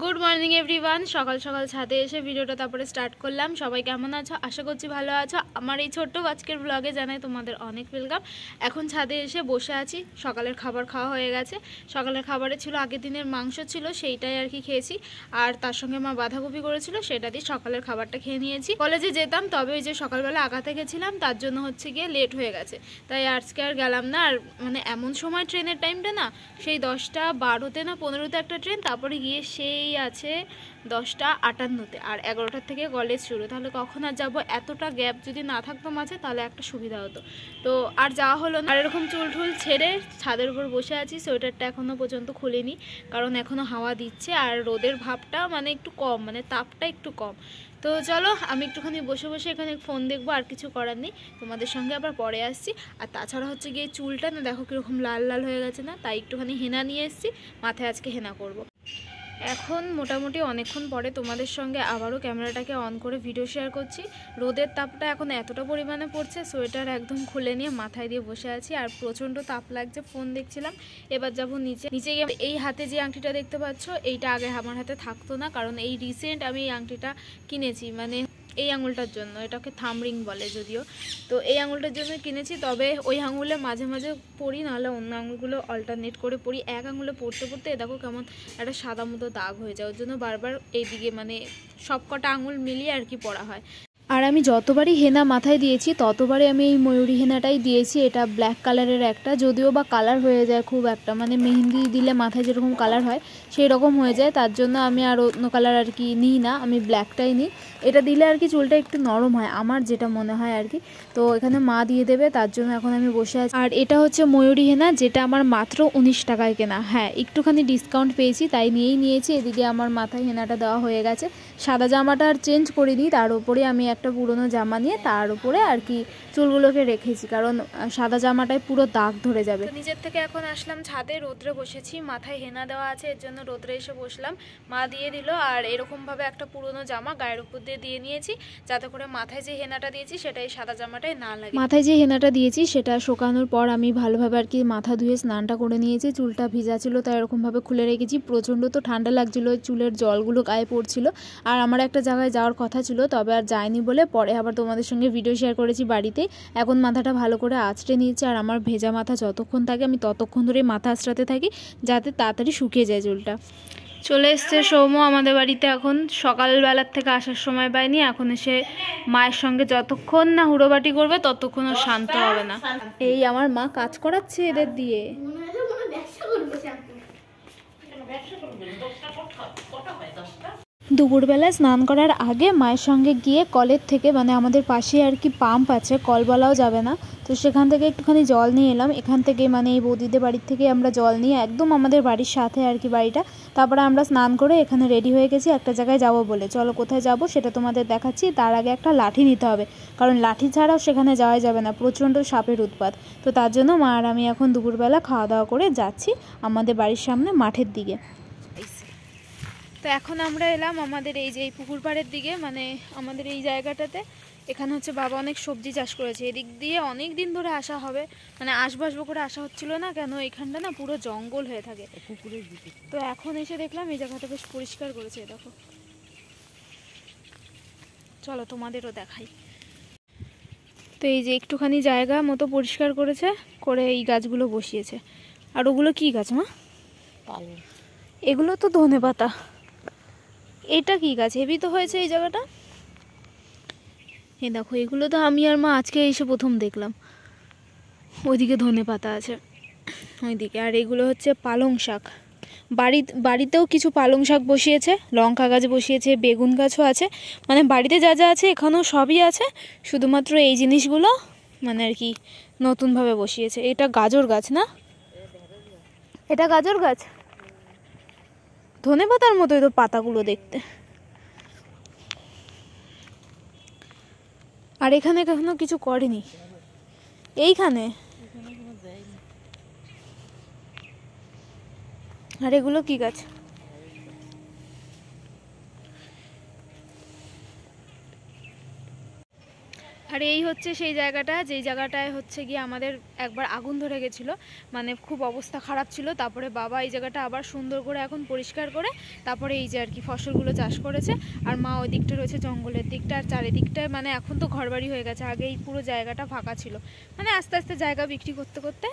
Good morning everyone. সকাল সকাল ছাদে এসে ভিডিওটা তারপরে স্টার্ট করলাম। সবাই কেমন আছো? আশা করছি ভালো আছো। আমার এই ছোট্ট আজকের ব্লগে জানাই তোমাদের অনেক ওয়েলকাম। এখন ছাদে এসে বসে আছি। সকালের খাবার খাওয়া হয়ে গেছে। সকালের খাবারে ছিল আগের দিনের মাংস ছিল, সেইটাই আর কি খেয়েছি। আর তার সঙ্গে মা বাঁধাকপি করেছিল, সেটা দিয়ে সকালের খাবারটা খেয়ে নিয়েছি। কলেজে যেতাম, তবে ওই যে সকালবেলা আগাতে গেছিলাম, তার জন্য হচ্ছে গিয়ে লেট হয়ে গেছে, তাই আজকে আর গেলাম না। আর মানে এমন সময় ট্রেনের টাইমটা না, সেই 10টা 12তে না 15তে একটা ট্রেন, তারপরে গিয়ে সেই আছে 10টা 58-তে, আর 11টার থেকে কলেজ শুরু। তাহলে কখন আর যাবো? এতটা গ্যাপ যদি না থাকতো মাঝে, তাহলে একটা সুবিধা হতো। তো আর যাওয়া হলো না। আর এরকম চুল ঠুল ছেড়ে ছাদের উপর বসে আছি। সোয়েটারটা এখনও পর্যন্ত খুলিনি, কারণ এখনও হাওয়া দিচ্ছে আর রোদের ভাবটা মানে একটু কম, মানে তাপটা একটু কম। তো চলো, আমি একটুখানি বসে বসে এখানে ফোন দেখবো, আর কিছু করার নেই। তোমাদের সঙ্গে আবার পরে আসছি। আর তাছাড়া হচ্ছে গিয়ে চুলটা না দেখো কীরকম লাল লাল হয়ে গেছে না, তাই একটুখানি হেনা নিয়ে এসেছি। মাথায় আজকে হেনা করব। এখন মোটামুটি অনেকক্ষণ পরে তোমাদের সঙ্গে আবারও ক্যামেরাটাকে অন করে ভিডিও শেয়ার করছি। রোদের তাপটা এখন এতটা পরিমাণে পড়ছে, সোয়েটার একদম খুলে নিয়ে মাথায় দিয়ে বসে আছি। আর প্রচণ্ড তাপ লাগছে, ফোন দেখছিলাম। এবার যাবো নিচে গিয়ে এই হাতে যে আংটিটা দেখতে পাচ্ছ, এইটা আগে আমার হাতে থাকতো না, কারণ এই রিসেন্ট আমি এই আংটিটা কিনেছি। মানে এই আঙুলটার জন্য, এটাকে থামরিং বলে যদিও। তো এই আঙুলটার জন্য কিনেছি, তবে ওই আঙুলে মাঝে মাঝে পরি, নাহলে অন্য আঙুলগুলো অল্টারনেট করে পরি। এক আঙুলে পড়তে পড়তে দেখো কেমন একটা সাদা মতো দাগ হয়ে যায়। ওর জন্য বারবার এইদিকে মানে সব কটা আঙুল মিলিয়ে আর কি পরা হয়। আর আমি যতবারই হেনা মাথায় দিয়েছি, ততবারই আমি এই ময়ূরী হেনাটাই দিয়েছি। এটা ব্ল্যাক কালারের একটা, যদিও বা কালার হয়ে যায় খুব একটা, মানে মেহেন্দি দিলে মাথায় যেরকম কালার হয় সেই রকম হয়ে যায়। তার জন্য আমি আর অন্য কালার আর কি নিই না, আমি ব্ল্যাকটাই নিই। এটা দিলে আর কি চুলটা একটু নরম হয়, আমার যেটা মনে হয় আর কি। তো এখানে মা দিয়ে দেবে, তার জন্য এখন আমি বসে আছি। আর এটা হচ্ছে ময়ূরী হেনা, যেটা আমার মাত্র 19 টাকায় কেনা। হ্যাঁ, একটুখানি ডিসকাউন্ট পেয়েছি, তাই নিয়েই নিয়েছি। এদিকে আমার মাথায় হেনাটা দেওয়া হয়ে গেছে। সাদা জামাটা আর চেঞ্জ করিনি, তার উপরে আমি একটা পুরনো জামা নিয়ে তার উপরে আর কি চুলগুলোকে রেখেছি, কারণ সাদা জামাটায় পুরো দাগ ধরে যাবে। নিজের থেকে এখন আসলাম ছাদে, রোদ্রে বসেছি। মাথায় হেনা দেওয়া আছে, এর জন্য রোদ্রে এসে বসলাম। মা দিয়ে দিল। আর এরকমভাবে একটা পুরনো জামা গায়ের উপর দিয়ে নিয়েছি, যাতে করে মাথায় যে হেনাটা দিয়েছি সেটাই সাদা জামাটায় না লাগে। মাথায় যে হেনাটা দিয়েছি সেটা শুকানোর পর আমি ভালোভাবে আর কি মাথা ধুয়ে স্নানটা করে নিয়েছি। চুলটা ভিজা ছিল, তাই এরকমভাবে খুলে রেখেছি। প্রচণ্ড তো ঠান্ডা লাগছিল, চুলের জলগুলো গায়ে পড়ছিল। আর আমার একটা জায়গায় যাওয়ার কথা ছিল, তবে আর যাইনি বলে পরে আবার তোমাদের সঙ্গে ভিডিও শেয়ার করেছি বাড়িতে। এখন মাথাটা ভালো করে আঁচড়ে নিয়েছি, আর আমার ভেজা মাথা যতক্ষণ থাকে আমি ততক্ষণ ধরে মাথা আঁচড়াতে থাকি, যাতে তাড়াতাড়ি শুকিয়ে যায় চুলটা। চলে এসছে সৌম্য আমাদের বাড়িতে। এখন সকালবেলার থেকে আসার সময় পায়নি, এখন এসে মায়ের সঙ্গে যতক্ষণ না হুড়োবাটি করবে ততক্ষণ ও শান্ত হবে না। এই আমার মা কাজ করাচ্ছে এদের দিয়ে। দুপুরবেলা স্নান করার আগে মায়ের সঙ্গে গিয়ে কলের থেকে, মানে আমাদের পাশে আর কি পাম্প আছে, কল বলাও যাবে না, তো সেখান থেকে একটুখানি জল নিয়ে এলাম। এখান থেকে মানে এই বৌদিদের বাড়ির থেকে আমরা জল নিয়ে একদম আমাদের বাড়ির সাথে আর কি বাড়িটা। তারপরে আমরা স্নান করে এখানে রেডি হয়ে গেছি একটা জায়গায় যাব বলে। চলো কোথায় যাব সেটা তোমাদের দেখাচ্ছি। তার আগে একটা লাঠি নিতে হবে, কারণ লাঠি ছাড়াও সেখানে যাওয়া যাবে না, প্রচণ্ড সাপের উৎপাত। তো তার জন্য মা আর আমি এখন দুপুরবেলা খাওয়া দাওয়া করে যাচ্ছি আমাদের বাড়ির সামনে মাঠের দিকে। তো এখন আমরা এলাম আমাদের এই যে এই পুকুর পাড়ের দিকে, মানে আমাদের এই জায়গাটাতে। এখানে হচ্ছে বাবা অনেক সবজি চাষ করেছে, এদিক দিয়ে অনেক দিন ধরে আসা হবে, মানে আসবো করে আসা হচ্ছিল না, কেন এখানটা না পুরো জঙ্গল হয়ে থাকে পুকুরের দিকে। তো এখন এসে দেখলাম এই জায়গাটা বেশ পরিষ্কার করেছে, দেখো। চলো তোমাদেরও দেখাই। তো এই যে একটুখানি জায়গা মতো পরিষ্কার করেছে, করে এই গাছগুলো বসিয়েছে। আর ওগুলো কি গাছ মা? এগুলো তো ধনেপাতা। এটা কি গাছ? হেভি তো হয়েছে এই জায়গাটা। এই দেখো, এগুলো তো আমি আর মা আজকে এসে প্রথম দেখলাম। ওইদিকে ধনেপাতা আছে ওইদিকে। আর এগুলো হচ্ছে পালং শাক। বাড়িতেও কিছু পালং শাক বসিয়েছে, লঙ্কা গাছ বসিয়েছে, বেগুন গাছও আছে। মানে বাড়িতে যা যা আছে এখানেও সবই আছে, শুধুমাত্র এই জিনিসগুলো মানে আর কি নতুনভাবে বসিয়েছে। এটা গাজর গাছ না? এটা গাজর গাছ। ধনেপাতার মতোই তো পাতাগুলো দেখতে। আর এখানে কখনো কিছু করেনি এইখানে। আর এগুলো কি গাছ? আর এই হচ্ছে সেই জায়গাটা, যেই জায়গাটায় হচ্ছে গিয়ে আমাদের একবার আগুন ধরে গেছিলো, মানে খুব অবস্থা খারাপ ছিল। তারপরে বাবা এই জায়গাটা আবার সুন্দর করে এখন পরিষ্কার করে তারপরে এই যে আর কি ফসলগুলো চাষ করেছে। আর মা ওই দিকটা রয়েছে জঙ্গলের দিকটা, আর চারিদিকটায় মানে এখন তো ঘরবাড়ি হয়ে গেছে, আগে এই পুরো জায়গাটা ফাঁকা ছিল, মানে আস্তে আস্তে জায়গা বিক্রি করতে করতে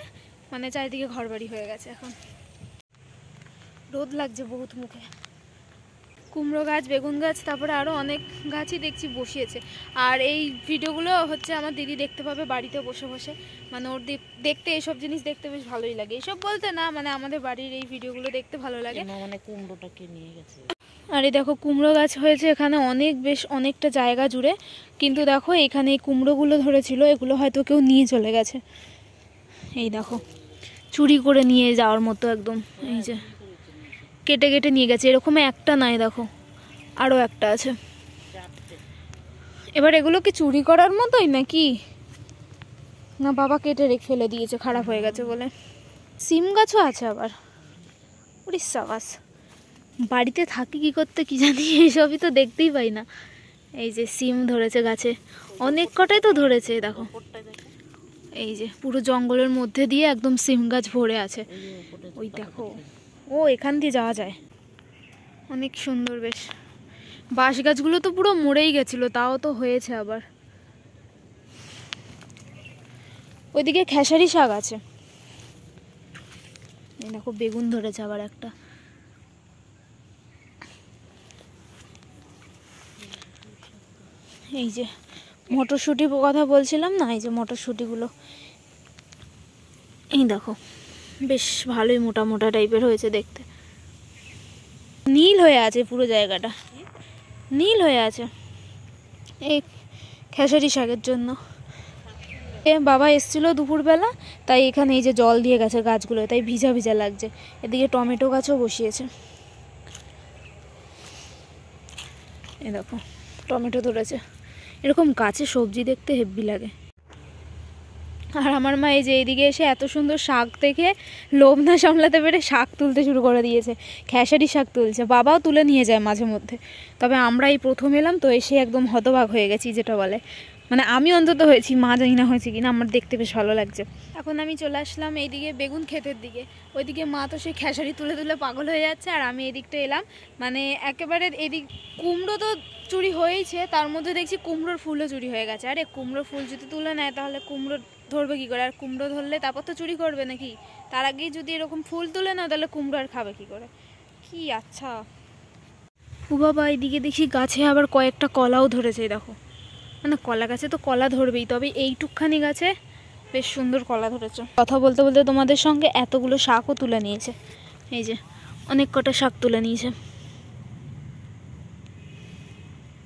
মানে চারিদিকে ঘরবাড়ি হয়ে গেছে। এখন রোদ লাগছে বহুত মুখে। কুমড়ো গাছ, বেগুন গাছ, তারপরে আরও অনেক গাছই দেখছি বসিয়েছে। আর এই ভিডিওগুলো হচ্ছে আমার দিদি দেখতে পাবে বাড়িতে বসে বসে, মানে ওর দেখতে এইসব জিনিস দেখতে বেশ ভালোই লাগে। এইসব বলতে না, মানে আমাদের বাড়ির এই ভিডিওগুলো দেখতে ভালো লাগে। মানে কুমড়োটাকে নিয়ে গেছে। আর এই দেখো কুমড়ো গাছ হয়েছে এখানে বেশ অনেকটা জায়গা জুড়ে, কিন্তু দেখো এখানে এই কুমড়োগুলো ধরেছিল, এগুলো হয়তো কেউ নিয়ে চলে গেছে। এই দেখো চুরি করে নিয়ে যাওয়ার মতো একদম, এই যে কেটে কেটে নিয়ে গেছে। এরকম একটা নাই, দেখো আরও একটা আছে। এবার এগুলো কি চুরি করার মতোই নাকি, না বাবা কেটে রেখে ফেলে দিয়েছে খারাপ হয়ে গেছে বলে। সিম গাছও আছে আবার, উড়িষ্যা গাছ। বাড়িতে থাকি কি করতে কি জানি, এইসবই তো দেখতেই পাই না। এই যে সিম ধরেছে গাছে, অনেক কটাই তো ধরেছে দেখো। এই যে পুরো জঙ্গলের মধ্যে দিয়ে একদম সিম গাছ ভরে আছে। ওই দেখো, ও এখান দিয়ে যাওয়া যায়, অনেক সুন্দর বেশ। বাঁশ গাছগুলো তো পুরো মরেই গেছিলো, তাও তো হয়েছে আবার। ওইদিকে খেসারি শাক আছে। এই দেখো বেগুন ধরেছে আবার একটা। এই যে মটরশুঁটি কথা বলছিলাম না, এই যে মটরশুঁটিগুলো এই দেখো বেশ ভালোই মোটা মোটা টাইপের হয়েছে দেখতে। নীল হয়ে আছে পুরো জায়গাটা, নীল হয়ে আছে এই খেসারি শাকের জন্য। বাবা এসেছিলো দুপুরবেলা, তাই এখানে এই যে জল দিয়ে গেছে গাছগুলো, তাই ভিজা ভিজা লাগছে। এদিকে টমেটো গাছও বসিয়েছে, এই দেখো টমেটো ধরেছে। এরকম গাছে সবজি দেখতে হেব্বি লাগে। আর আমার মা এই যে এইদিকে এসে এত সুন্দর শাক দেখে লোভ না সামলাতে পেরে শাক তুলতে শুরু করে দিয়েছে, খেসারি শাক তুলছে। বাবাও তুলে নিয়ে যায় মাঝে মধ্যে, তবে আমরা এই প্রথম এলাম তো এসে একদম হতবাক হয়ে গেছি যেটা বলে, মানে আমি অন্তত হয়েছি, মা জানি না হয়েছে কিনা। আমার দেখতে বেশ ভালো লাগছে। এখন আমি চলে আসলাম এইদিকে বেগুন ক্ষেতের দিকে, ওইদিকে মা তো সেই খেসারি তুলে তুলে পাগল হয়ে যাচ্ছে, আর আমি এদিকটা এলাম। মানে একেবারে এদিক কুমড়ো তো চুরি হয়েইছে, তার মধ্যে দেখছি কুমড়োর ফুলও চুরি হয়ে গেছে। আরে কুমড়োর ফুল যদি তুলে নেয় তাহলে কুমড়ো ধরবে কী করে, আর কুমড়ো ধরলে তারপর তো চুরি করবে নাকি। তার আগেই যদি এরকম ফুল তুলে না তাহলে কুমড়ো আর খাবে কী করে। কি আচ্ছা ও বাবা, এইদিকে দেখি গাছে আবার কয়েকটা কলাও ধরেছে, দেখো। মানে কলা গাছে তো কলা ধরবেই, তবে এইটুকখানি গাছে বেশ সুন্দর কলা ধরেছে। কথা বলতে বলতে তোমাদের সঙ্গে এতগুলো শাকও তুলে নিয়েছে, এই যে অনেক কটা শাক তুলে নিয়েছে।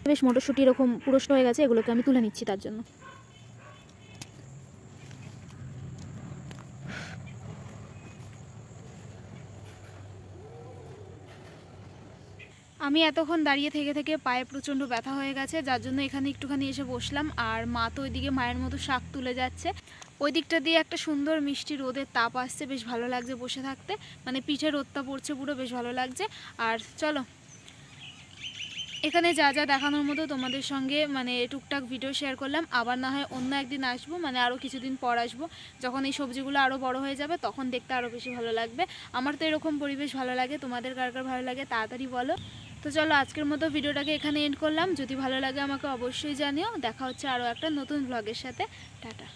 বেশ মটরশুঁটি এরকম পুরস্ট হয়ে গেছে, এগুলোকে আমি তুলে নিচ্ছি তার জন্য। আমি এতক্ষণ দাঁড়িয়ে থেকে থেকে পায়ে প্রচণ্ড ব্যথা হয়ে গেছে, যার জন্য এখানে একটুখানি এসে বসলাম। আর মা তো ওইদিকে মায়ের মতো শাক তুলে যাচ্ছে। ওই দিকটা দিয়ে একটা সুন্দর মিষ্টি রোদের তাপ আসছে, বেশ ভালো লাগছে বসে থাকতে, মানে পিঠে রোদটা পড়ছে পুরো, বেশ ভালো লাগছে। আর চলো এখানে যা যা দেখানোর মতো তোমাদের সঙ্গে মানে টুকটাক ভিডিও শেয়ার করলাম। আবার না হয় অন্য একদিন আসবো, মানে আরও কিছুদিন পর আসবো, যখন এই সবজিগুলো আরও বড় হয়ে যাবে, তখন দেখতে আরও বেশি ভালো লাগবে। আমার তো এরকম পরিবেশ ভালো লাগে, তোমাদের কার কার ভালো লাগে তাড়াতাড়ি বলো। তো চলো আজকের মতো ভিডিওটাকে এখানে এন্ড করলাম। যদি ভালো লাগে আমাকে অবশ্যই জানিও। দেখা হচ্ছে আরও একটা নতুন ব্লগের সাথে। টাটা।